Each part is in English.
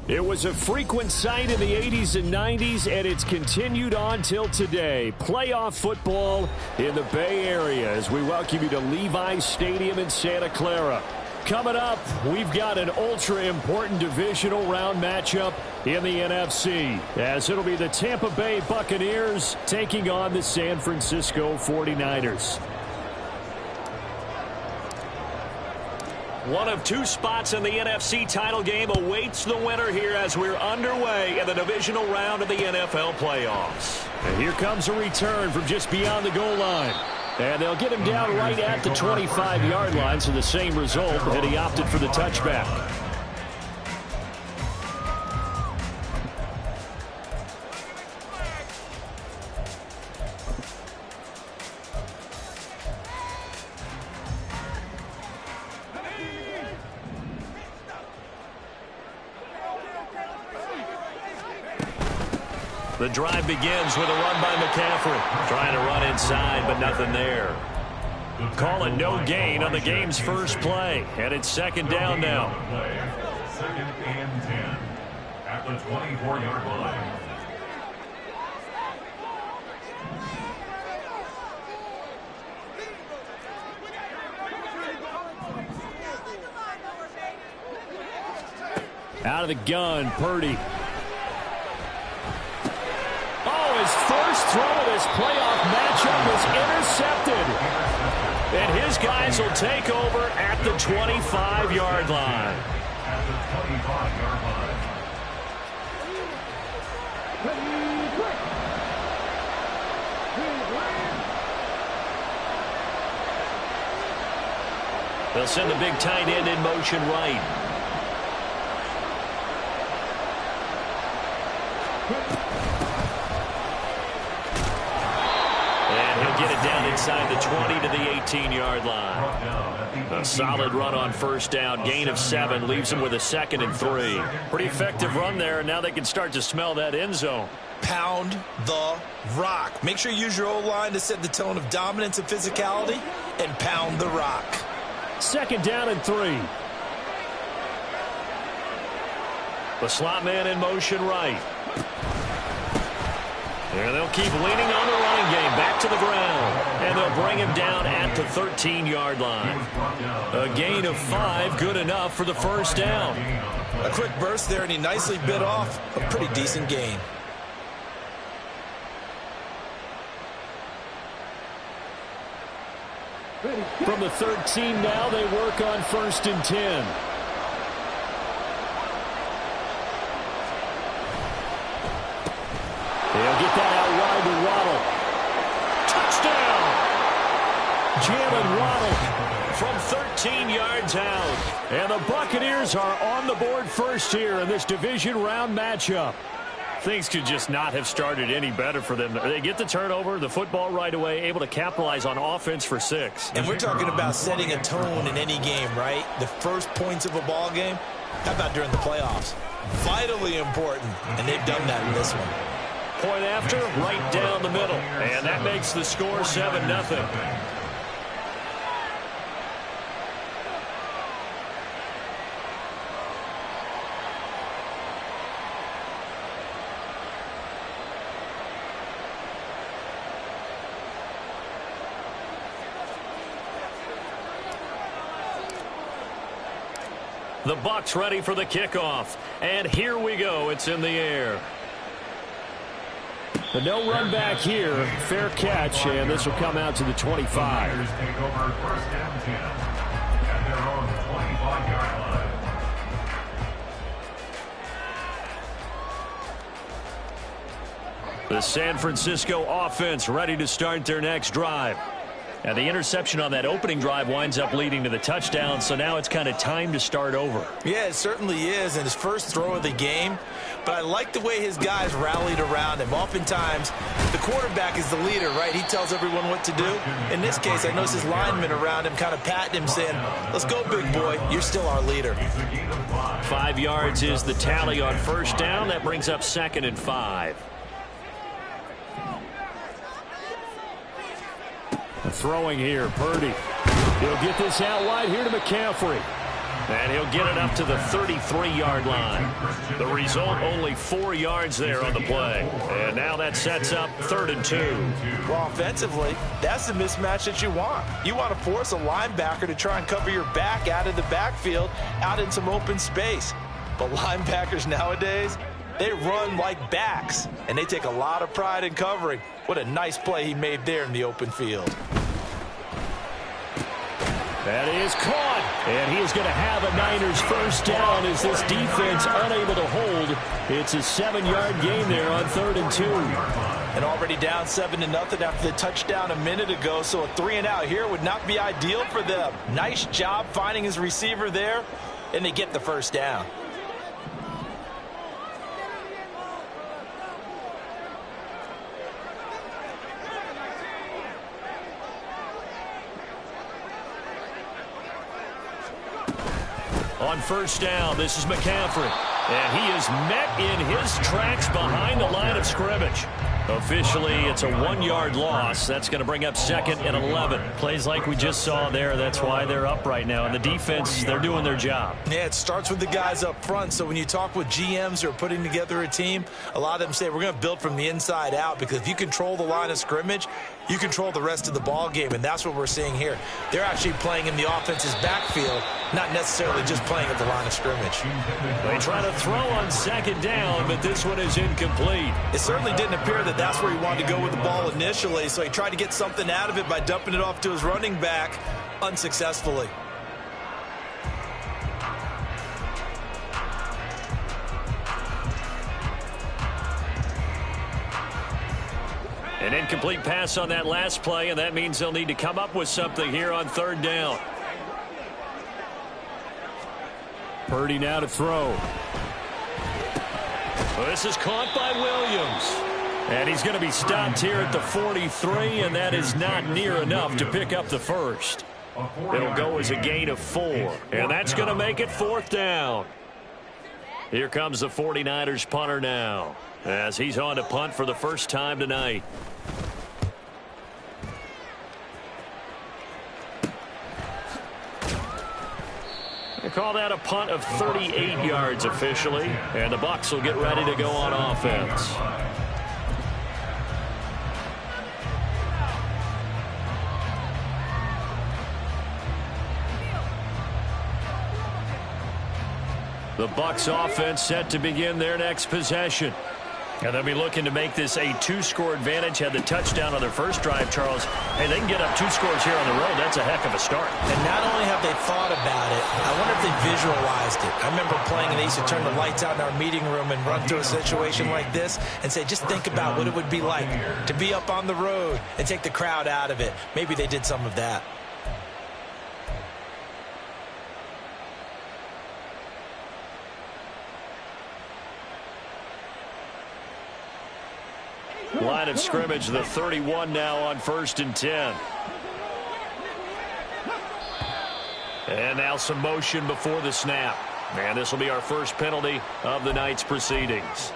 It was a frequent sight in the 80s and 90s, and it's continued on till today. Playoff football in the Bay Area as we welcome you to Levi's Stadium in Santa Clara. Coming up, we've got an ultra-important divisional round matchup in the NFC, as it'll be the Tampa Bay Buccaneers taking on the San Francisco 49ers. One of two spots in the NFC title game awaits the winner here as we're underway in the divisional round of the NFL playoffs. And here comes a return from just beyond the goal line. And they'll get him down right at the 25-yard line, so the same result, and he opted for the touchback. The drive begins with a run by McCaffrey. Trying to run inside, but nothing there. Call it no gain on the game's first play. And it's second down now. Second and 10 at the 24-yard line. Out of the gun, Purdy. His first throw of this playoff matchup was intercepted. And his guys will take over at the 25-yard line. At the 25-yard line. They'll send the big tight end in motion right. Get it down inside the 20 to the 18-yard line. A solid run on first down. Gain of 7 leaves them with a 2nd and 3. Pretty effective run there, and now they can start to smell that end zone. Pound the rock. Make sure you use your O-line to set the tone of dominance and physicality, and pound the rock. 2nd down and 3. The slot man in motion right. And they'll keep leaning on the running game back to the ground. And they'll bring him down at the 13-yard line. A gain of 5, good enough for the first down. A quick burst there, and he nicely bit off a pretty decent gain. From the 13 now, they work on 1st and 10. They'll get that out wide to Waddle. Touchdown! Jalen Waddle from 13 yards out. And the Buccaneers are on the board first here in this division round matchup. Things could just not have started any better for them. They get the turnover, the football right away, able to capitalize on offense for 6. And we're talking about setting a tone in any game, right? The first points of a ball game. How about during the playoffs? Vitally important, and they've done that in this one. Point after, right down the middle. And that makes the score 7-0. The Bucs ready for the kickoff. And here we go. It's in the air. But no run back here. Fair catch, and this will come out to the 25. Take over 1st and 10 at their own 25-yard line. The San Francisco offense ready to start their next drive. And the interception on that opening drive winds up leading to the touchdown, so now it's kind of time to start over. Yeah, it certainly is, and his first throw of the game. But I like the way his guys rallied around him. Oftentimes, the quarterback is the leader, right? He tells everyone what to do. In this case, I noticed his linemen around him kind of patting him, saying, let's go, big boy. You're still our leader. 5 yards is the tally on first down. That brings up 2nd and 5. Throwing here, Purdy. He'll get this out wide here to McCaffrey. And he'll get it up to the 33-yard line. The result, only 4 yards there on the play. And now that sets up 3rd and 2. Well, offensively, that's the mismatch that you want. You want to force a linebacker to try and cover your back out of the backfield, out in some open space. But linebackers nowadays, they run like backs, and they take a lot of pride in covering. What a nice play he made there in the open field. That is caught, and he is going to have a Niners first down as this defense unable to hold. It's a 7-yard gain there on 3rd and 2. And already down 7-0 after the touchdown a minute ago, so a 3-and-out here would not be ideal for them. Nice job finding his receiver there, and they get the first down. On first down, this is McCaffrey. And he is met in his tracks behind the line of scrimmage. Officially, it's a 1-yard loss. That's going to bring up 2nd and 11. Plays like we just saw there. That's why they're up right now. And the defense, they're doing their job. Yeah, it starts with the guys up front. So when you talk with GMs who are putting together a team, a lot of them say we're going to build from the inside out, because if you control the line of scrimmage, you control the rest of the ball game, and that's what we're seeing here. They're actually playing in the offense's backfield, not necessarily just playing at the line of scrimmage. They try to throw on 2nd down, but this one is incomplete. It certainly didn't appear that that's where he wanted to go with the ball initially, so he tried to get something out of it by dumping it off to his running back unsuccessfully. An incomplete pass on that last play, and that means they'll need to come up with something here on 3rd down. Purdy now to throw. Well, this is caught by Williams. And he's going to be stopped here at the 43, and that is not near enough to pick up the first. It'll go as a gain of 4, and that's going to make it 4th down. Here comes the 49ers punter now, as he's on to punt for the first time tonight. They call that a punt of 38 yards officially, and the Bucs will get ready to go on offense. The Bucs offense set to begin their next possession. And they'll be looking to make this a 2-score advantage. Had the touchdown on their first drive, Charles. Hey, they can get up 2 scores here on the road. That's a heck of a start. And not only have they thought about it, I wonder if they visualized it. I remember playing, and they used to turn the lights out in our meeting room and run through a situation like this and say, just think about what it would be like to be up on the road and take the crowd out of it. Maybe they did some of that. Line of scrimmage, the 31 now on 1st and 10. And now some motion before the snap. And this will be our first penalty of the night's proceedings.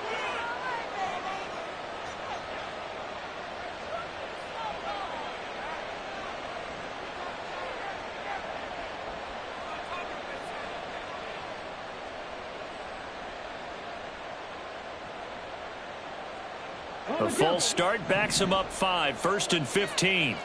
A full start backs him up 5, 1st and 15.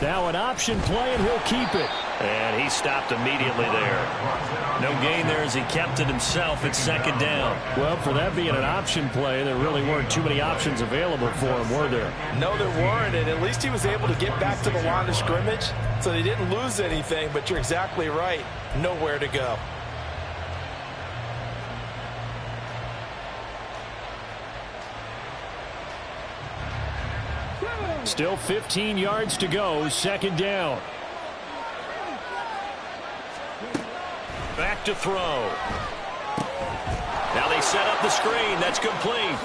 Now an option play, and he'll keep it. And he stopped immediately there. No gain there as he kept it himself at 2nd down. Well, for that being an option play, there really weren't too many options available for him, were there? No, there weren't, and at least he was able to get back to the line of scrimmage, so they didn't lose anything, but you're exactly right. Nowhere to go. Still 15 yards to go, 2nd down. Back to throw. Now they set up the screen. That's complete.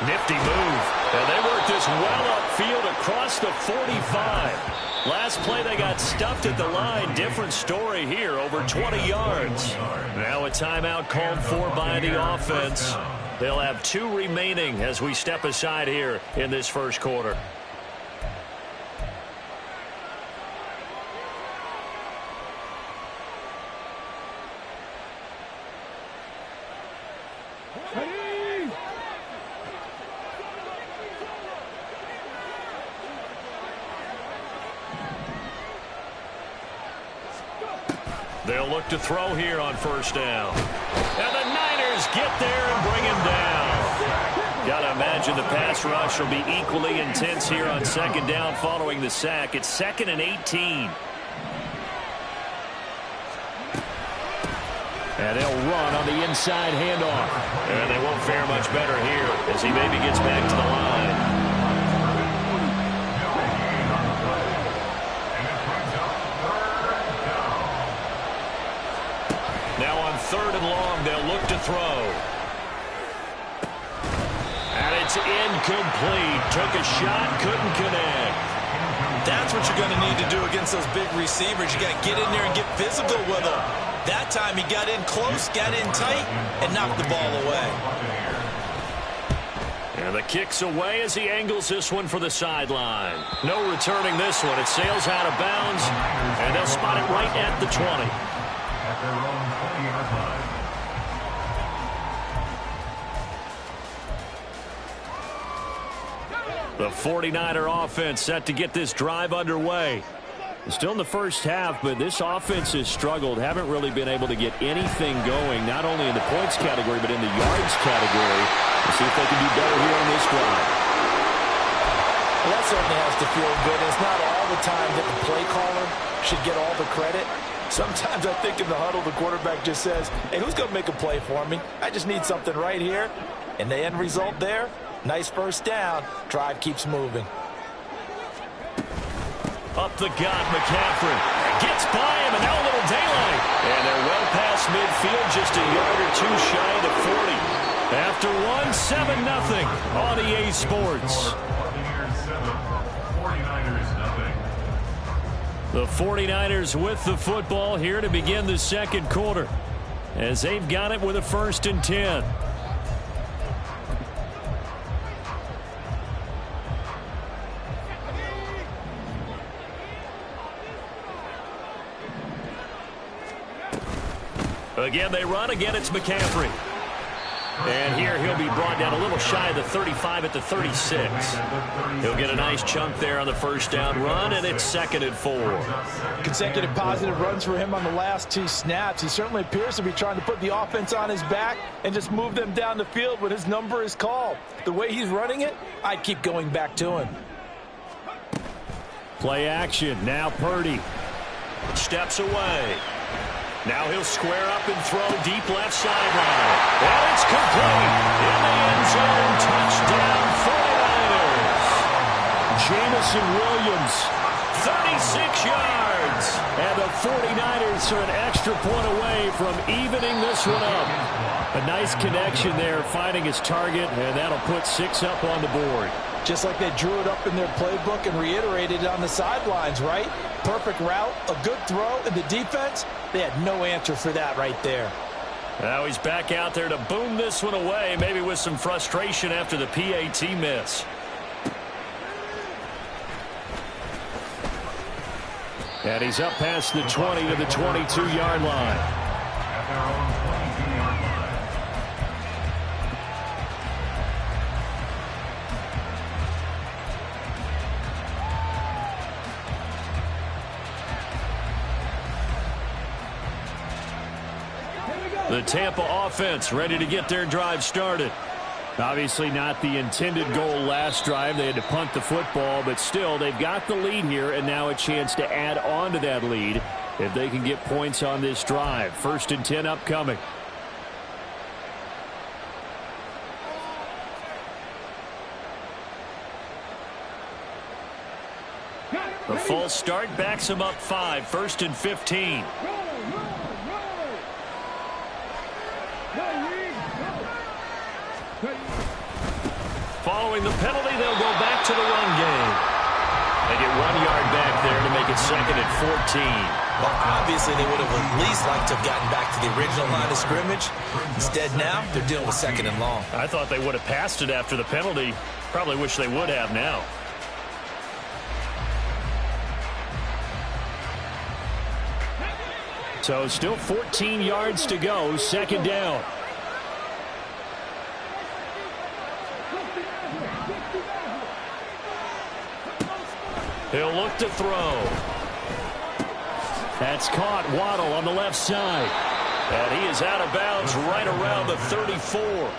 Nifty move. And they work this well upfield across the 45. Last play they got stuffed at the line. Different story here, over 20 yards. Now a timeout called for by the offense. They'll have 2 remaining as we step aside here in this first quarter. They'll look to throw here on first down. And the Niners get there and bring him down. Got to imagine the pass rush will be equally intense here on second down following the sack. It's 2nd and 18. And they'll run on the inside handoff. And they won't fare much better here as he maybe gets back to the line. Now on 3rd and long, they'll look to throw. And it's incomplete. Took a shot, couldn't connect. That's what you're going to need to do against those big receivers. You got to get in there and get physical with them. That time he got in close, got in tight, and knocked the ball away. And the kick's away as he angles this one for the sideline. No returning this one. It sails out of bounds, and they'll spot it right at the 20. At their own 20-yard line. The 49er offense set to get this drive underway. Still in the first half, but this offense has struggled. Haven't really been able to get anything going, not only in the points category, but in the yards category. We'll see if they can do better here on this drive. Well, that certainly has to feel good. It's not all the time that the play caller should get all the credit. Sometimes I think in the huddle, the quarterback just says, hey, who's going to make a play for me? I just need something right here. And the end result there, nice first down. Drive keeps moving. Up the gut, McCaffrey. Gets by him, and now a little daylight. And they're well past midfield, just a yard or two shy of the 40. After one, 7-0 on EA Sports. The 49ers with the football here to begin the second quarter, as they've got it with a 1st and 10. Again, they run. Again, it's McCaffrey. And here he'll be brought down a little shy of the 35 at the 36. He'll get a nice chunk there on the first down run, and it's 2nd and 4. Consecutive positive runs for him on the last 2 snaps. He certainly appears to be trying to put the offense on his back and just move them down the field when his number is called. The way he's running it, I'd keep going back to him. Play action. Now Purdy steps away. Now he'll square up and throw deep left sideline. And it's complete. In the end zone, touchdown 49ers. Jamison Williams, 36 yards. And the 49ers are an extra point away from evening this one up. A nice connection there, finding his target, and that'll put 6 up on the board. Just like they drew it up in their playbook and reiterated it on the sidelines, right? Perfect route, a good throw, and the defense, they had no answer for that right there. Now he's back out there to boom this one away, maybe with some frustration after the PAT miss. And he's up past the 20 to the 22-yard line. At their own 22-yard line. The Tampa offense ready to get their drive started. Obviously not the intended goal last drive. They had to punt the football, but still they've got the lead here, and now a chance to add on to that lead if they can get points on this drive. 1st and 10 upcoming. The false start backs him up 5. 1st and 15. Following the penalty, they'll go back to the run game. They get 1 yard back there to make it 2nd and 14. Well, obviously, they would have at least liked to have gotten back to the original line of scrimmage. Instead, now, they're dealing with 2nd and long. I thought they would have passed it after the penalty. Probably wish they would have now. So still 14 yards to go, 2nd down. He'll look to throw. That's caught. Waddle on the left side. And he is out of bounds right around the 34.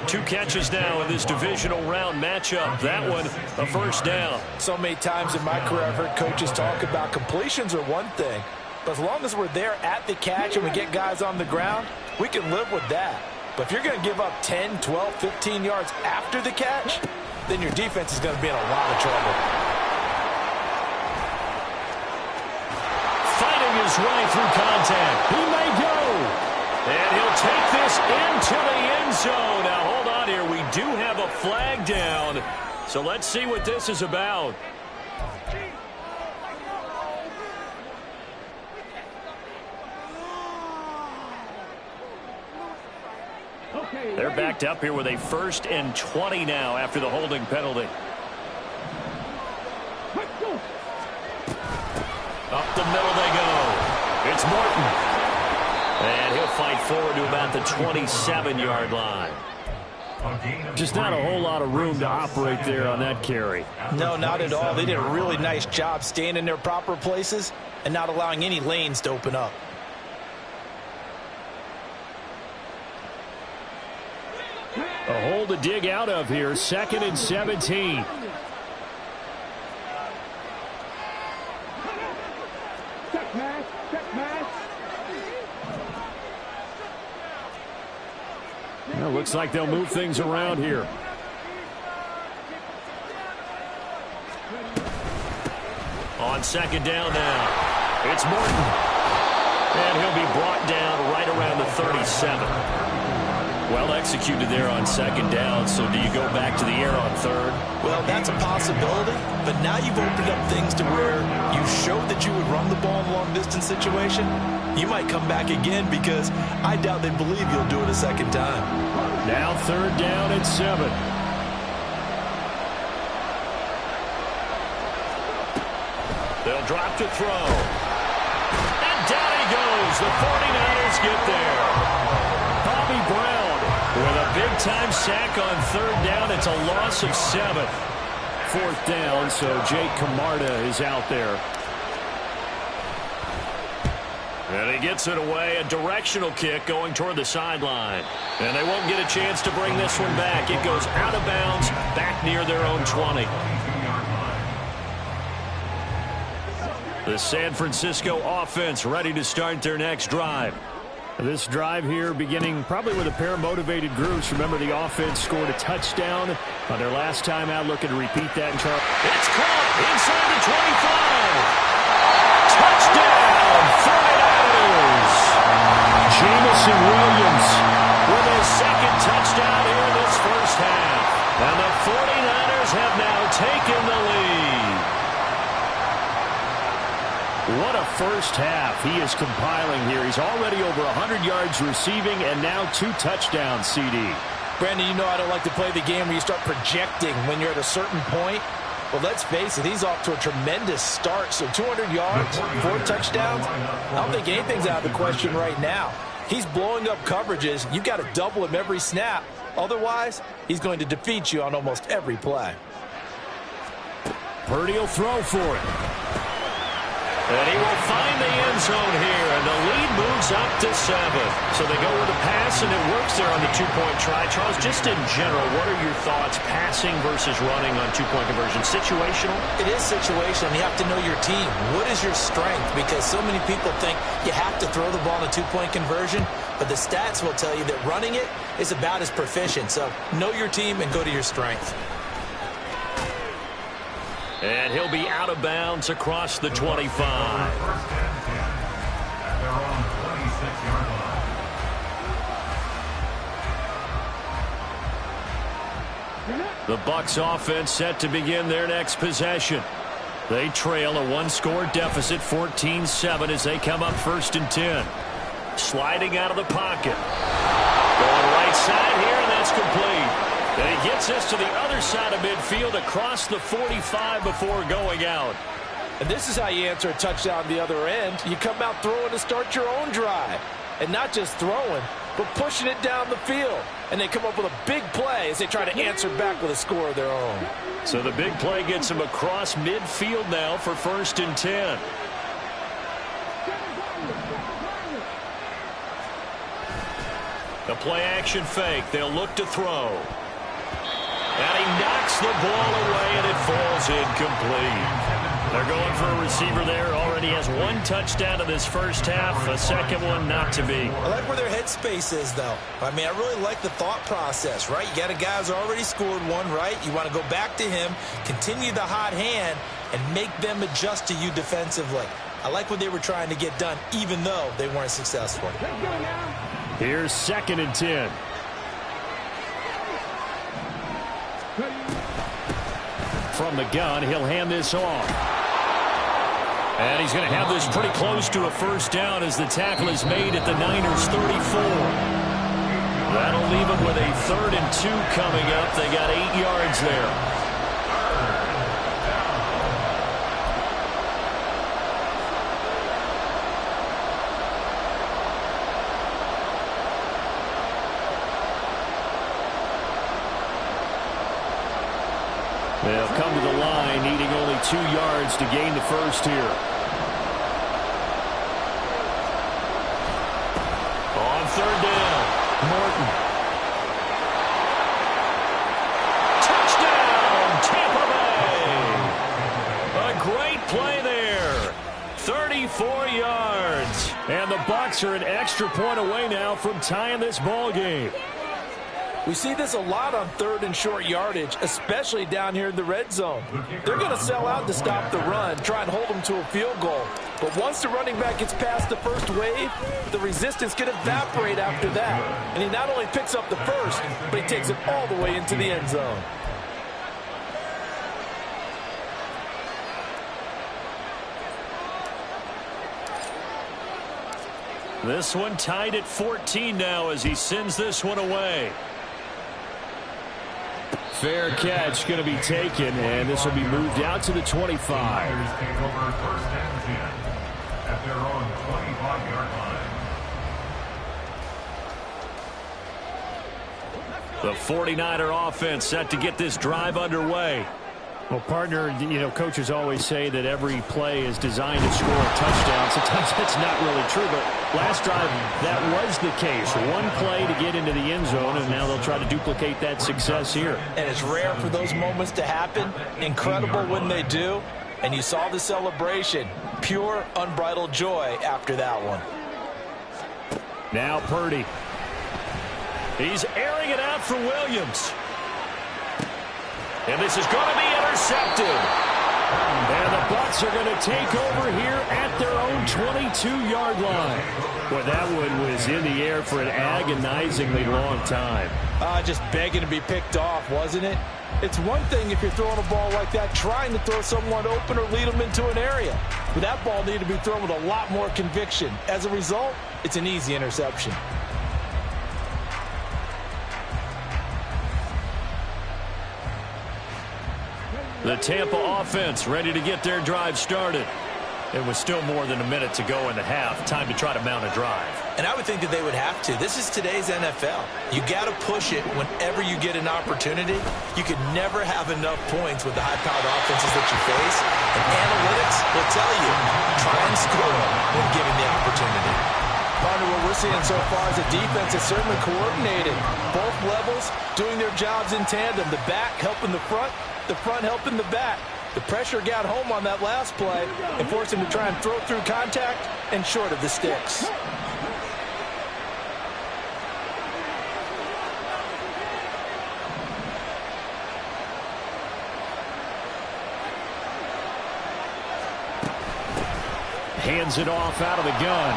2 catches now in this divisional round matchup. That one, a first down. So many times in my career I've heard coaches talk about completions are one thing. But as long as we're there at the catch and we get guys on the ground, we can live with that. But if you're going to give up 10, 12, 15 yards after the catch, then your defense is going to be in a lot of trouble. Fighting his way through contact. He may go. And he'll take this into the end zone. Now, hold on here. We do have a flag down. So let's see what this is about. They're backed up here with a 1st and 20 now after the holding penalty. Up the middle they go. It's Morton. And he'll fight forward to about the 27-yard line. Just not a whole lot of room to operate there on that carry. No, not at all. They did a really nice job staying in their proper places and not allowing any lanes to open up. A hole to dig out of here. 2nd and 17. Well, looks like they'll move things around here. On 2nd down now. It's Morton. And he'll be brought down right around the 37. Well executed there on 2nd down. So do you go back to the air on 3rd? Well, that's a possibility. But now you've opened up things to where you showed that you would run the ball in a long-distance situation. You might come back again because I doubt they believe you'll do it a 2nd time. Now 3rd down and 7. They'll drop to throw. And down he goes. The 49ers get there. Bobby Brown with a big-time sack on 3rd down. It's a loss of 7. 4th down, so Jake Camarda is out there. And he gets it away, a directional kick going toward the sideline. And they won't get a chance to bring this one back. It goes out of bounds, back near their own 20. The San Francisco offense ready to start their next drive. This drive here beginning probably with a pair of motivated groups. Remember, the offense scored a touchdown on their last time out. Looking to repeat that. It's caught inside the 25. Touchdown, 49ers. Jamison Williams with his 2nd touchdown here in this first half. And the 49ers have now taken the lead. What a first half he is compiling here. He's already over 100 yards receiving and now 2 touchdowns, CD. Brandon, you know I don't like to play the game where you start projecting when you're at a certain point. Well, let's face it, he's off to a tremendous start. So 200 yards, 4 touchdowns. I don't think anything's out of the question right now. He's blowing up coverages. You've got to double him every snap. Otherwise, he's going to defeat you on almost every play. Purdy will throw for it. And he will find the end zone here, and the lead moves up to 7. So they go with a pass, and it works there on the 2-point try. Charles, just in general, what are your thoughts passing versus running on 2-point conversion? Situational? It is situational. You have to know your team. What is your strength? Because so many people think you have to throw the ball in a 2-point conversion, but the stats will tell you that running it is about as proficient. So know your team and go to your strength. And he'll be out of bounds across the 25. The Bucs offense set to begin their next possession. They trail a 1-score deficit, 14-7, as they come up 1st and 10. Sliding out of the pocket. Going right side here, and that's complete. And he gets this to the other side of midfield across the 45 before going out. And this is how you answer a touchdown the other end. You come out throwing to start your own drive. And not just throwing, but pushing it down the field. And they come up with a big play as they try to answer back with a score of their own. So the big play gets them across midfield now for 1st and 10. The play action fake. They'll look to throw. And he knocks the ball away, and it falls incomplete. They're going for a receiver there. Already has one touchdown in this first half. A second one not to be. I like where their headspace is, though. I mean, I really like the thought process, right? You got a guy who's already scored one, right? You want to go back to him, continue the hot hand, and make them adjust to you defensively. I like what they were trying to get done, even though they weren't successful. Here's 2nd and 10. From the gun, he'll hand this off. And he's going to have this pretty close to a first down as the tackle is made at the Niners' 34. That'll leave them with a 3rd and 2 coming up. They got 8 yards there. They'll come to the line, needing only 2 yards to gain the first here. On 3rd down, Morton. Touchdown, Tampa Bay! A great play there. 34 yards. And the Bucs are an extra point away now from tying this ball game. We see this a lot on 3rd and short yardage, especially down here in the red zone. They're going to sell out to stop the run, try and hold them to a field goal. But once the running back gets past the first wave, the resistance can evaporate after that. And he not only picks up the first, but he takes it all the way into the end zone. This one tied at 14 now as he sends this one away. Fair catch going to be taken, and this will be moved out to the 25. Take over 1st and 10 at their own 25-yard line. The 49er offense set to get this drive underway. Well, partner, you know, coaches always say that every play is designed to score a touchdown. Sometimes that's not really true, but last drive, that was the case. One play to get into the end zone, and now they'll try to duplicate that success here. And it's rare for those moments to happen. Incredible when they do. And you saw the celebration. Pure, unbridled joy after that one. Now Purdy. He's airing it out for Williams. And this is going to be intercepted. And the Bucs are going to take over here at their own 22-yard line. Boy, that one was in the air for an agonizingly long time. Just begging to be picked off, wasn't it? It's one thing if you're throwing a ball like that, trying to throw someone open or lead them into an area. But that ball needed to be thrown with a lot more conviction. As a result, it's an easy interception. The Tampa offense ready to get their drive started. It was still more than a minute to go in the half. Time to try to mount a drive. And I would think that they would have to. This is today's NFL. You got to push it whenever you get an opportunity. You could never have enough points with the high-powered offenses that you face. And analytics will tell you, try and score when given the opportunity. Partner, what we're seeing so far is a defense that's certainly coordinated. Both levels doing their jobs in tandem. The back helping the front helping the back. The pressure got home on that last play and forced him to try and throw through contact and short of the sticks. Hands it off out of the gun.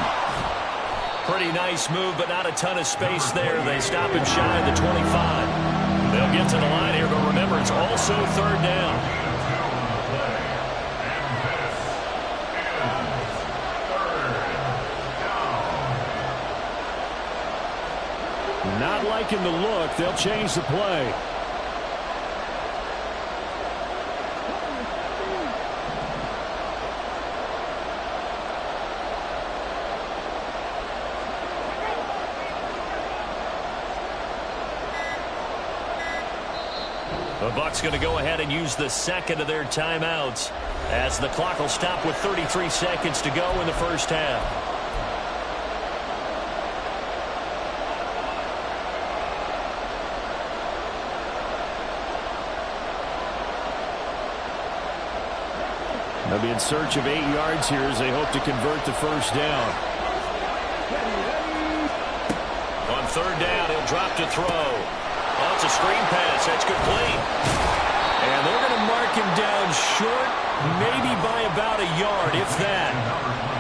Pretty nice move, but not a ton of space there. They stop him shy of the 25. They'll get to the line here, but remember, it's also 3rd down. Not liking the look. They'll change the play. The Bucs going to go ahead and use the second of their timeouts as the clock will stop with 33 seconds to go in the first half. They'll be in search of 8 yards here as they hope to convert the first down. On third down, he'll drop to throw. Oh, it's a screen pass. That's complete. And they're going to mark him down short, maybe by about a yard, if that.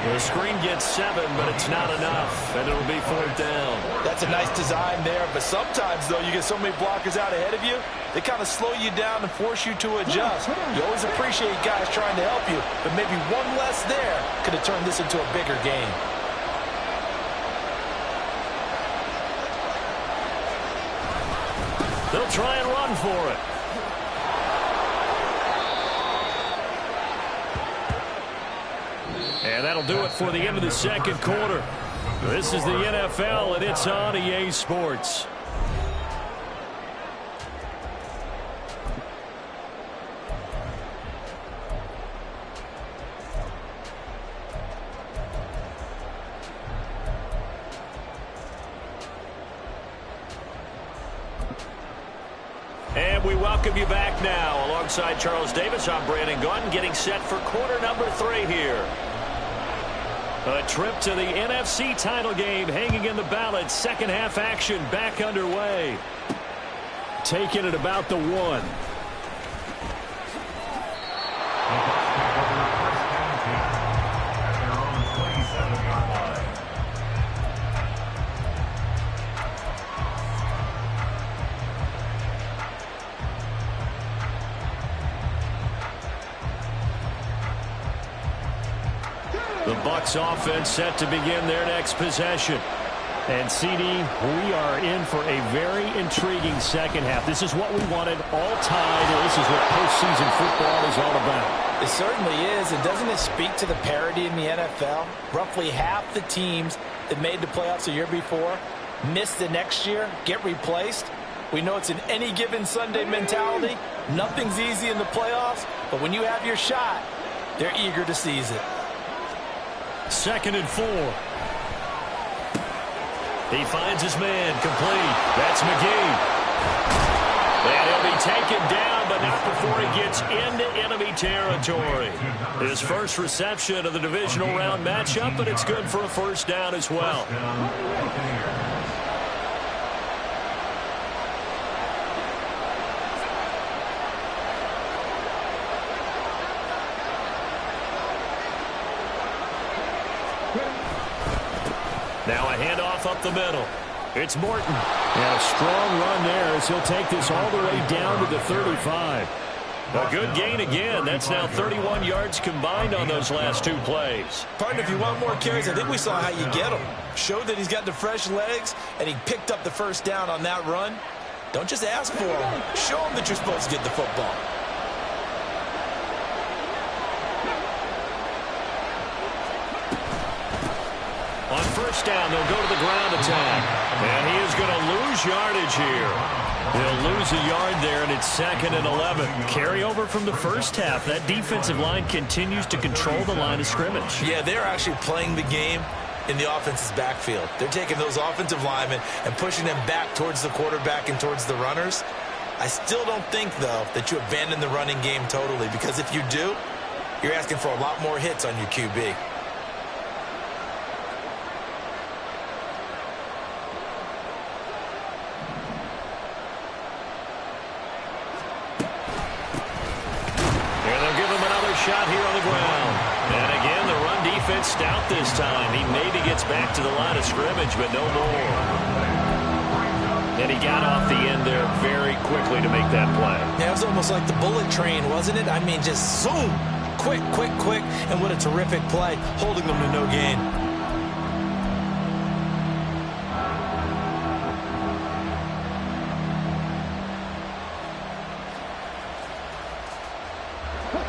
The screen gets 7, but it's not enough, and it'll be fourth down. That's a nice design there, but sometimes, though, you get so many blockers out ahead of you, they kind of slow you down and force you to adjust. You always appreciate guys trying to help you, but maybe one less there could have turned this into a bigger game. They'll try and run for it. And that'll do it for the end of the second quarter. This is the NFL, and it's on EA Sports. And we welcome you back now. Alongside Charles Davis, I'm Brandon Gunn, getting set for quarter number 3 here. A trip to the NFC title game hanging in the balance. Second half action back underway. Taking it about the 1. The Bucs offense set to begin their next possession. And, CD, we are in for a very intriguing second half. This is what we wanted all tied, and this is what postseason football is all about. It certainly is, and doesn't it speak to the parity in the NFL? Roughly half the teams that made the playoffs the year before miss the next year, get replaced. We know it's an any given Sunday mentality. Nothing's easy in the playoffs, but when you have your shot, they're eager to seize it. 2nd and 4. He finds his man complete. That's McGee. And he'll be taken down, but not before he gets into enemy territory. His first reception of the divisional round matchup, but it's good for a first down as well. Now a handoff up the middle. It's Morton. And a strong run there as he'll take this all the way down to the 35. A good gain again. That's now 31 yards combined on those last 2 plays. Partner, if you want more carries, I think we saw how you get them. Showed that he's got the fresh legs, and he picked up the first down on that run. Don't just ask for them. Show them that you're supposed to get the football. On first down, they'll go to the ground attack. And he is going to lose yardage here. He'll lose a yard there, and it's 2nd and 11. Carry over from the first half. That defensive line continues to control the line of scrimmage. Yeah, they're actually playing the game in the offense's backfield. They're taking those offensive linemen and pushing them back towards the quarterback and towards the runners. I still don't think, though, that you abandon the running game totally, because if you do, you're asking for a lot more hits on your QB. Shot here on the ground. And again, the run defense stout this time. He maybe gets back to the line of scrimmage, but no more. And he got off the end there very quickly to make that play. Yeah, it was almost like the bullet train, wasn't it? I mean, just zoom. Quick, quick, quick. And what a terrific play, holding them to no gain.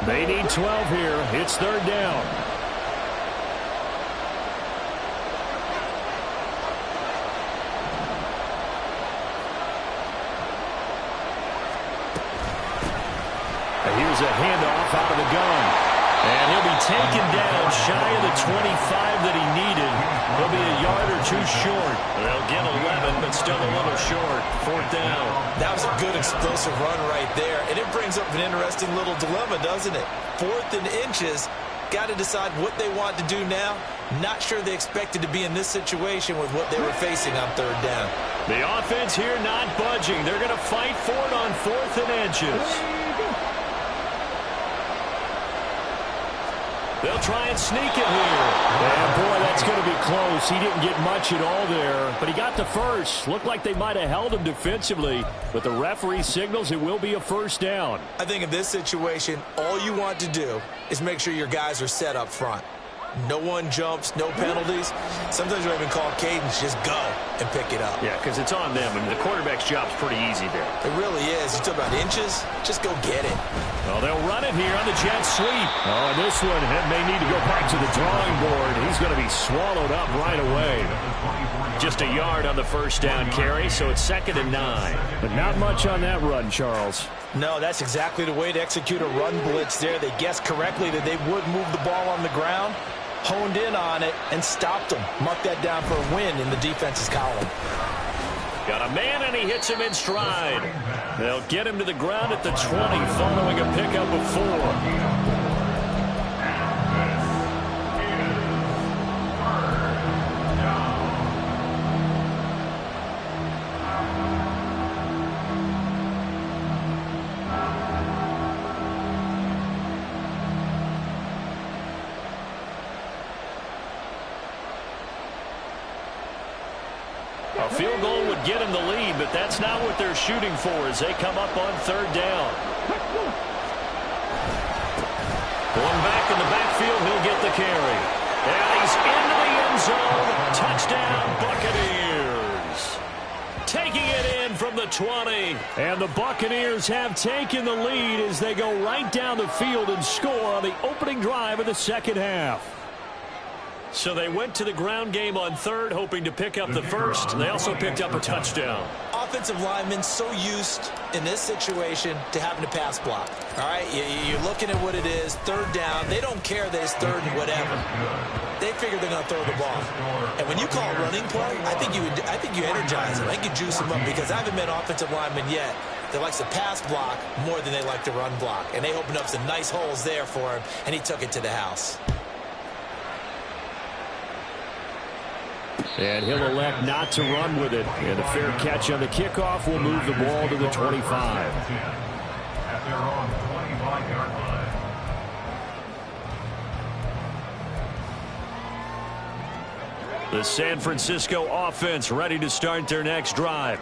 They need 12 here. It's 3rd down. Here's a handoff out of the gun. And he'll be taken down shy of the 25 that he needed. He'll be a yard or too short. They'll get 11, but still a little short. 4th down. That was a good explosive run right there. And it brings up an interesting little dilemma, doesn't it? 4th and inches. Got to decide what they want to do now. Not sure they expected to be in this situation with what they were facing on 3rd down. The offense here not budging. They're going to fight for it on 4th and inches. They'll try and sneak it here. And boy, that's going to be close. He didn't get much at all there, but he got the first. Looked like they might have held him defensively, but the referee signals it will be a 1st down. I think in this situation, all you want to do is make sure your guys are set up front. No one jumps, no penalties. Sometimes you even call cadence, just go and pick it up. Yeah, because it's on them, and the quarterback's job's pretty easy there. It really is. You talk about inches, just go get it. Well, they'll run it here on the jet sweep. Oh, and this one may need to go back to the drawing board. He's going to be swallowed up right away. Just a yard on the 1st down carry, so it's 2nd and 9. But not much on that run, Charles. No, that's exactly the way to execute a run blitz there. They guessed correctly that they would move the ball on the ground, honed in on it, and stopped them. Mark that down for a win in the defense's column. Got a man, and he hits him in stride. They'll get him to the ground at the 20 following a pickup of 4. A field goal would get him the lead, but that's not what they're shooting for as they come up on 3rd down. Going back in the backfield, he'll get the carry. And he's into the end zone. Touchdown, Buccaneers. Taking it in from the 20. And the Buccaneers have taken the lead as they go right down the field and score on the opening drive of the 2nd half. So they went to the ground game on 3rd, hoping to pick up the 1st. They also picked up a touchdown. Offensive linemen so used in this situation to having to pass block. All right, you're looking at what it is, 3rd down. They don't care that it's 3rd and whatever. They figure they're going to throw the ball. And when you call a running play, I think you energize them. I think you juice them up because I haven't met offensive linemen yet that likes to pass block more than they like to run block. And they opened up some nice holes there for him, and he took it to the house. And he'll elect not to run with it. And a fair catch on the kickoff will move the ball to the 25. At their own 25-yard line. The San Francisco offense ready to start their next drive.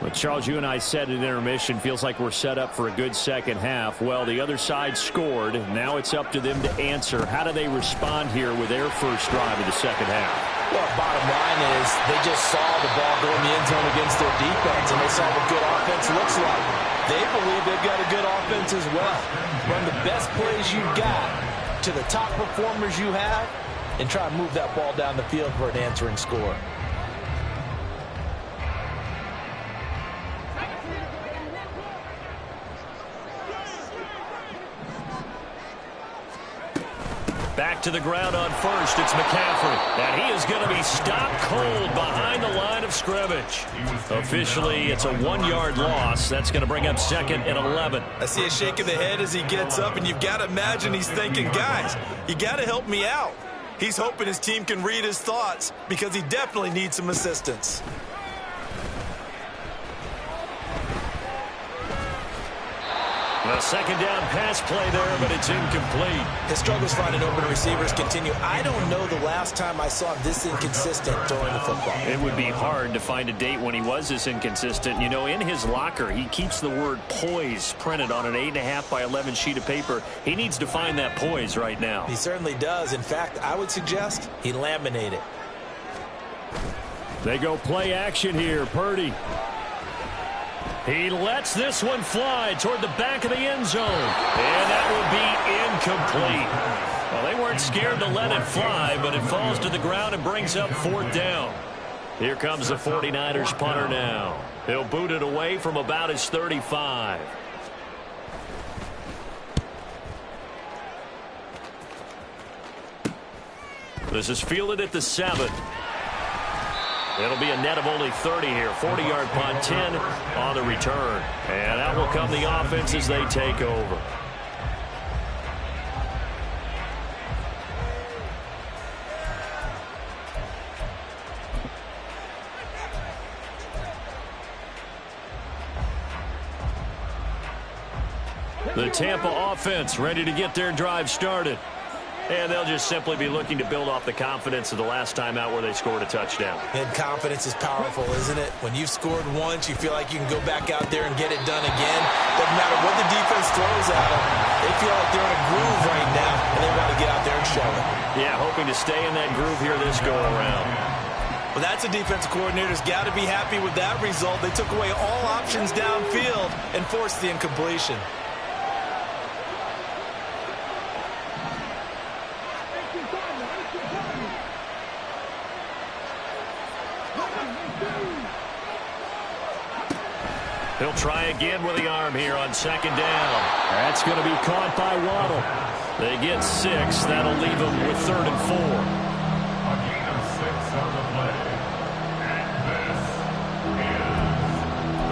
Well, Charles, you and I said at intermission, feels like we're set up for a good 2nd half. Well, the other side scored. Now it's up to them to answer. How do they respond here with their first drive of the 2nd half? Well, bottom line is they just saw the ball go in the end zone against their defense, and they saw what good offense looks like. They believe they've got a good offense as well. Run the best plays you've got to the top performers you have and try and move that ball down the field for an answering score. Back to the ground on 1st. It's McCaffrey. And he is going to be stopped cold behind the line of scrimmage. Officially, it's a 1-yard loss. That's going to bring up 2nd and 11. I see a shake of the head as he gets up, and you've got to imagine he's thinking, guys, you got to help me out. He's hoping his team can read his thoughts because he definitely needs some assistance. A 2nd down pass play there, but it's incomplete. His struggles finding open receivers continue. I don't know the last time I saw him this inconsistent throwing the football. It would be hard to find a date when he was this inconsistent. You know, in his locker, he keeps the word poise printed on an 8.5 by 11 sheet of paper. He needs to find that poise right now. He certainly does. In fact, I would suggest he laminate it. They go play action here. Purdy. He lets this one fly toward the back of the end zone. And that will be incomplete. Well, they weren't scared to let it fly, but it falls to the ground and brings up 4th down. Here comes the 49ers punter now. He'll boot it away from about his 35. This is fielded at the 7. It'll be a net of only 30 here. 40-yard punt, 10 on the return. And out will come the offense as they take over. The Tampa offense ready to get their drive started. And they'll just simply be looking to build off the confidence of the last time out where they scored a touchdown. And confidence is powerful, isn't it? When you've scored once, you feel like you can go back out there and get it done again. Doesn't matter what the defense throws at them. They feel like they're in a groove right now, and they want to get out there and show it. Yeah, hoping to stay in that groove here this go-around. Well, that's a defensive coordinator's got to be happy with that result. They took away all options downfield and forced the incompletion. He'll try again with the arm here on second down. That's going to be caught by Waddle. They get 6. That'll leave them with 3rd and 4. A gain of 6 on the play. And this is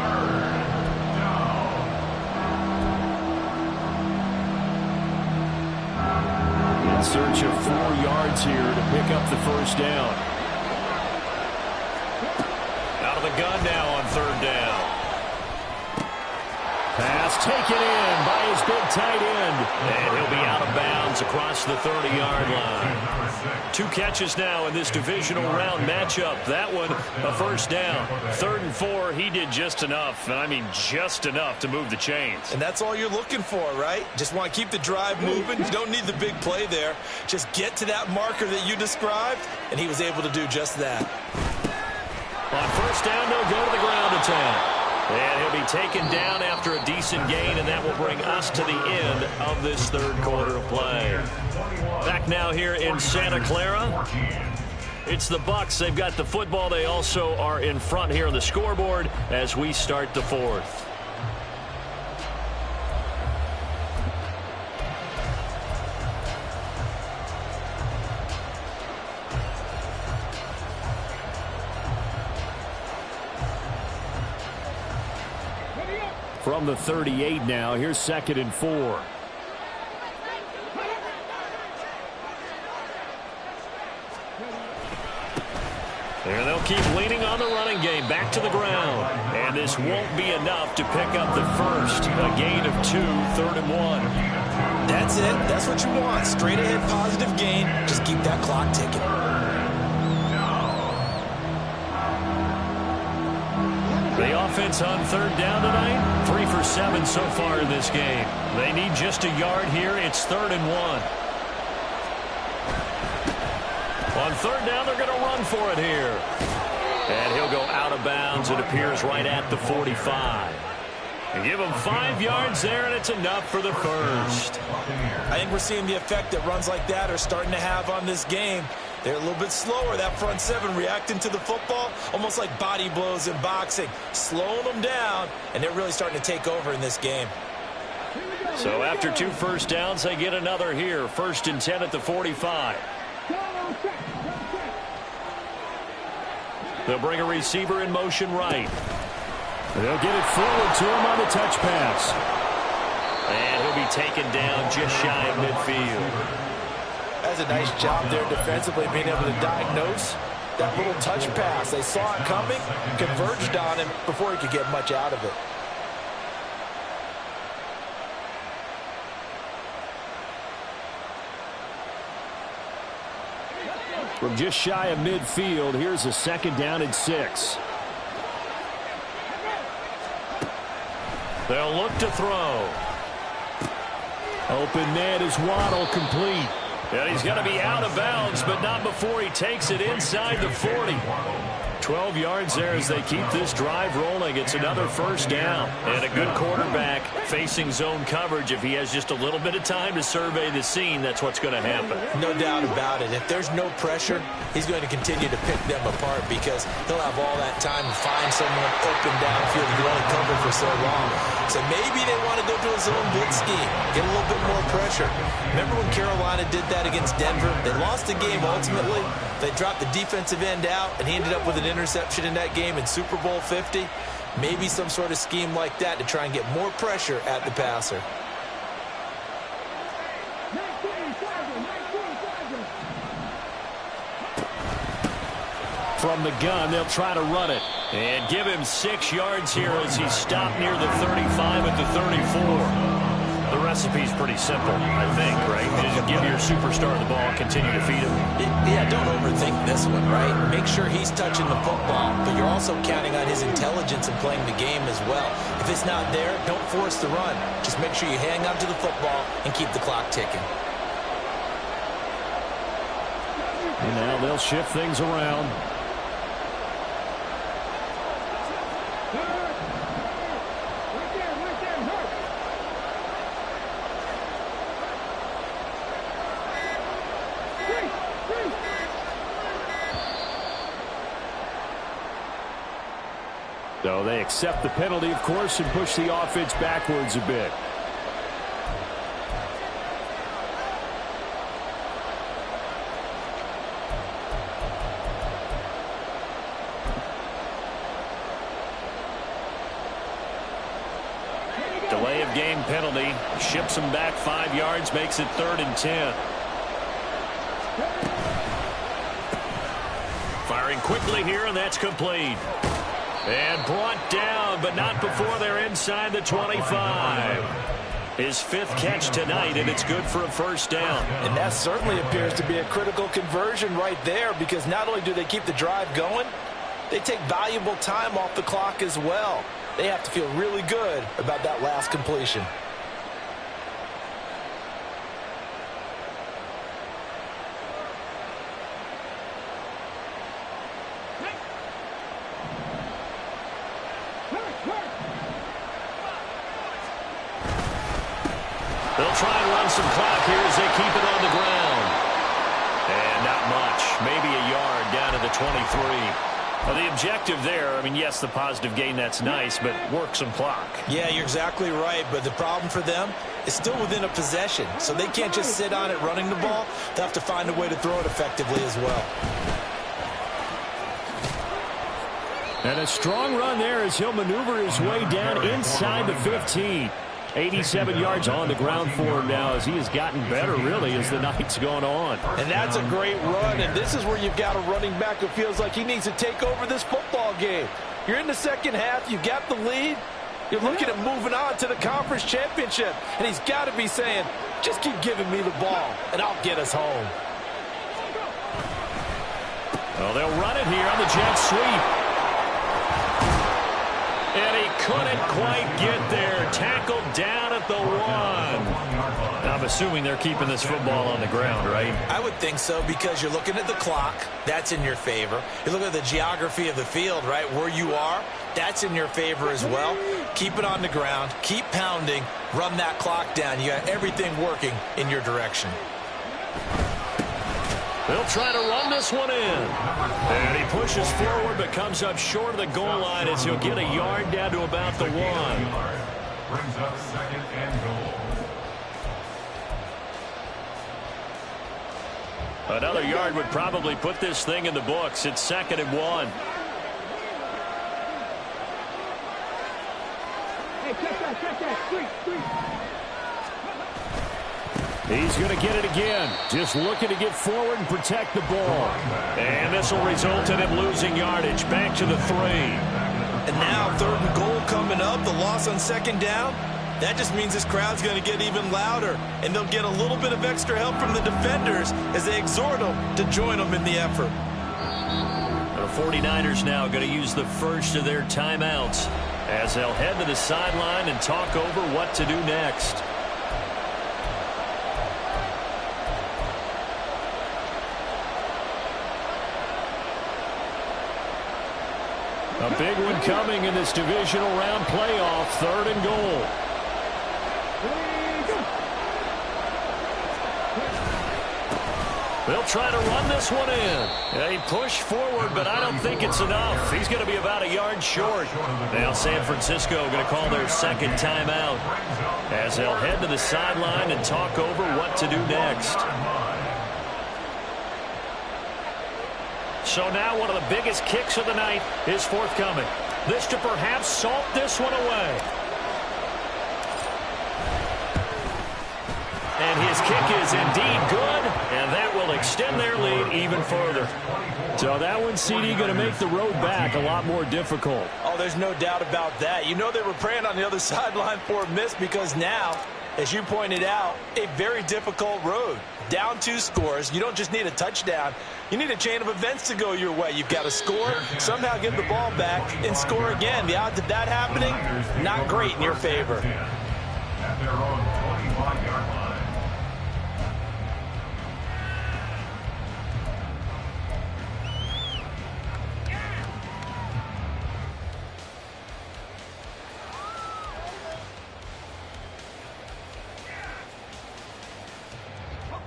3rd down. In search of 4 yards here to pick up the first down. Out of the gun now on 3rd down. Pass taken in by his big tight end. And he'll be out of bounds across the 30-yard line. 2 catches now in this divisional round matchup. That one, a first down. 3rd and 4, he did just enough, and I mean just enough to move the chains. And that's all you're looking for, right? Just want to keep the drive moving. You don't need the big play there. Just get to that marker that you described, and he was able to do just that. On first down, they'll go to the ground attack. And he'll be taken down after a decent gain, and that will bring us to the end of this 3rd quarter of play. Back now here in Santa Clara. It's the Bucs. They've got the football. They also are in front here on the scoreboard as we start the 4th. From the 38 now, here's 2nd and 4. And they'll keep leaning on the running game back to the ground. And this won't be enough to pick up the first. A gain of 2, 3rd and 1. That's it. That's what you want. Straight ahead positive gain. Just keep that clock ticking. The offense on 3rd down tonight, 3 for 7 so far in this game. They need just a yard here. It's 3rd and 1. On 3rd down, they're going to run for it here. And he'll go out of bounds. It appears right at the 45. And give him 5 yards there, and it's enough for the first. I think we're seeing the effect that runs like that are starting to have on this game. They're a little bit slower, that front 7 reacting to the football, almost like body blows in boxing, slowing them down, and they're really starting to take over in this game. So after 2 first downs, they get another here. 1st and 10 at the 45. They'll bring a receiver in motion right. They'll get it forward to him on the touch pass. And he'll be taken down just shy of midfield. That's a nice job there defensively, being able to diagnose that little touch pass. They saw it coming, converged on him before he could get much out of it. From just shy of midfield, here's a 2nd down and 6. They'll look to throw. Open net is Waddle, complete. And he's going to be out of bounds, but not before he takes it inside the 40. 12 yards there as they keep this drive rolling. It's another first down. And a good quarterback facing zone coverage. If he has just a little bit of time to survey the scene, that's what's going to happen. No doubt about it. If there's no pressure, he's going to continue to pick them apart because he'll have all that time to find someone open downfield. He can only cover for so long. So maybe they want to go to a zone blitz scheme, get a little bit more pressure. Remember when Carolina did that against Denver? They lost the game ultimately. They dropped the defensive end out, and he ended up with an interception in that game in Super Bowl 50. Maybe some sort of scheme like that to try and get more pressure at the passer. From the gun, they'll try to run it. And give him 6 yards here as he's stopped near the 35 at the 34. The recipe's pretty simple, I think, right? Just give your superstar the ball, continue to feed him. Yeah, don't overthink this one, right? Make sure he's touching the football, but you're also counting on his intelligence in playing the game as well. If it's not there, don't force the run. Just make sure you hang on to the football and keep the clock ticking. And now they'll shift things around. So they accept the penalty, of course, and push the offense backwards a bit. Delay of game penalty. Ships him back 5 yards, makes it 3rd and 10. Firing quickly here, and that's complete. And brought down, but not before they're inside the 25. His 5th catch tonight, and it's good for a 1st down. And that certainly appears to be a critical conversion right there, because not only do they keep the drive going, they take valuable time off the clock as well. They have to feel really good about that last completion. They'll try and run some clock here as they keep it on the ground. And not much. Maybe a yard down to the 23. Well, the objective there, I mean, yes, the positive gain, that's nice, but work some clock. Yeah, you're exactly right, but the problem for them is still within a possession, so they can't just sit on it running the ball. They'll have to find a way to throw it effectively as well. And a strong run there as he'll maneuver his way down inside the 15. 87 yards on the ground for him now as he has gotten better, really, as the night's gone on. And that's a great run, and this is where you've got a running back who feels like he needs to take over this football game. You're in the second half, you've got the lead, you're looking at moving on to the conference championship, and he's got to be saying, just keep giving me the ball, and I'll get us home. Well, they'll run it here on the jet sweep. And he couldn't quite get there. Tackled down at the 1. I'm assuming they're keeping this football on the ground, right? I would think so, because you're looking at the clock. That's in your favor. You look at the geography of the field, right, where you are. That's in your favor as well. Keep it on the ground. Keep pounding. Run that clock down. You got everything working in your direction. They'll try to run this one in. And he pushes forward but comes up short of the goal line as he'll get a yard down to about the 1. Brings up 2nd and goal. Another yard would probably put this thing in the books. It's 2nd and 1. Hey, check that. 3. He's going to get it again. Just looking to get forward and protect the ball. And this will result in him losing yardage. Back to the 3. And now 3rd and goal coming up. The loss on 2nd down. That just means this crowd's going to get even louder. And they'll get a little bit of extra help from the defenders as they exhort them to join them in the effort. The 49ers now going to use the first of their timeouts as they'll head to the sideline and talk over what to do next. A big one coming in this divisional round playoff. 3rd and goal. They'll try to run this one in. They push forward, but I don't think it's enough. He's going to be about a yard short. Now San Francisco going to call their 2nd timeout as they'll head to the sideline and talk over what to do next. So now one of the biggest kicks of the night is forthcoming. This to perhaps salt this one away. And his kick is indeed good, and that will extend their lead even further. So that one, CD, going to make the road back a lot more difficult. Oh, there's no doubt about that. You know they were praying on the other sideline for a miss because now, as you pointed out, a very difficult road. Down 2 scores. You don't just need a touchdown. You need a chain of events to go your way. You've got to score, somehow get the ball back, and score again. The odds of that happening, not great in your favor. At their own 25-yard line.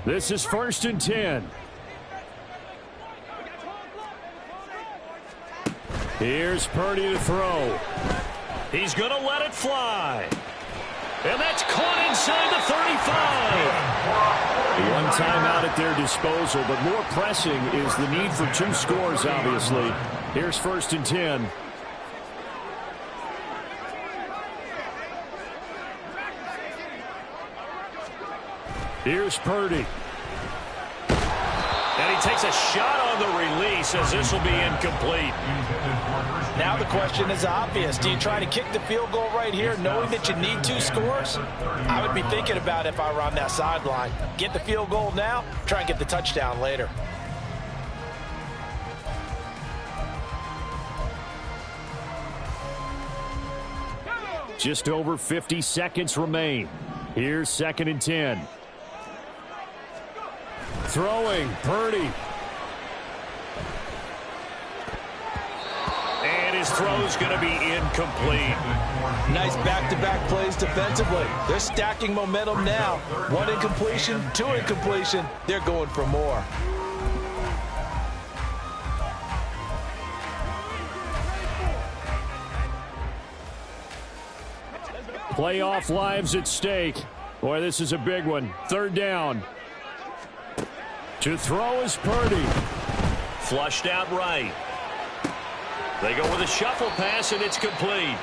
This is 1st and 10. Here's Purdy to throw. He's going to let it fly. And that's caught inside the 35. One timeout at their disposal, but more pressing is the need for 2 scores, obviously. Here's 1st and 10. Here's Purdy. And he takes a shot on the release as this will be incomplete. Now the question is obvious. Do you try to kick the field goal right here knowing that you need 2 scores? I would be thinking about it if I were on that sideline. Get the field goal now, try and get the touchdown later. Just over 50 seconds remain. Here's 2nd and 10. Throwing, Purdy. And his throw's going to be incomplete. Nice back-to-back plays defensively. They're stacking momentum now. 1 incompletion, 2 incompletion. They're going for more. Playoff lives at stake. Boy, this is a big one. 3rd down. To throw is Purdy. Flushed out right. They go with a shuffle pass, and it's complete.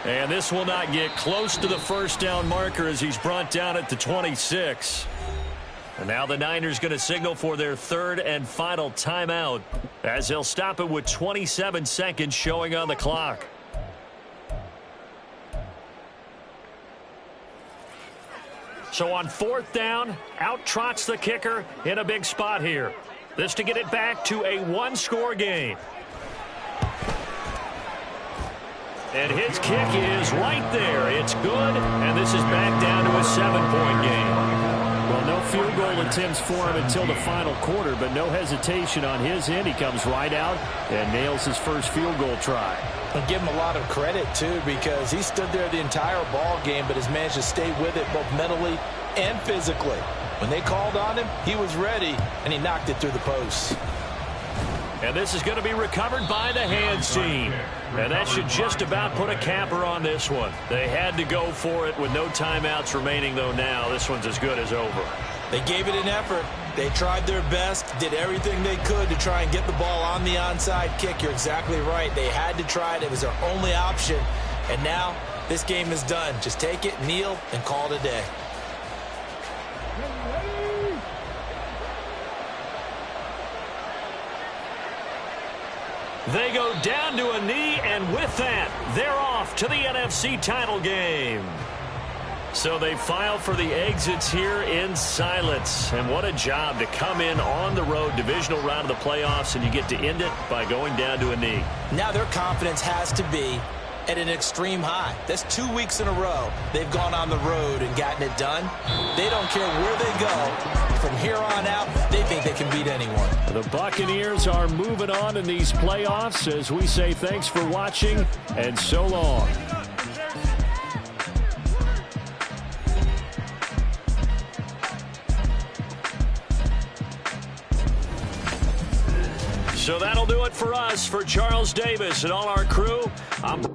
And this will not get close to the 1st down marker as he's brought down at the 26. And now the Niners going to signal for their 3rd and final timeout as they'll stop it with 27 seconds showing on the clock. So on 4th down, out trots the kicker in a big spot here. This to get it back to a 1-score game. And his kick is right there. It's good, and this is back down to a 7-point game. Well, no field goal attempts for him until the final quarter, but no hesitation on his end. He comes right out and nails his first field goal try. And give him a lot of credit, too, because he stood there the entire ball game but has managed to stay with it both mentally and physically. When they called on him, he was ready, and he knocked it through the posts. And this is going to be recovered by the hands team. And that should just about put a capper on this one. They had to go for it with no timeouts remaining, though now this one's as good as over. They gave it an effort. They tried their best, did everything they could to try and get the ball on the onside kick. You're exactly right. They had to try it. It was their only option. And now this game is done. Just take it, kneel, and call it a day. They go down to a knee, and with that, they're off to the NFC title game. So they file for the exits here in silence. And what a job to come in on the road, divisional round of the playoffs, and you get to end it by going down to a knee. Now their confidence has to be at an extreme high. That's 2 weeks in a row they've gone on the road and gotten it done. They don't care where they go. From here on out, they think they can beat anyone. The Buccaneers are moving on in these playoffs as we say thanks for watching and so long. So that'll do it for us. For Charles Davis and all our crew, I'm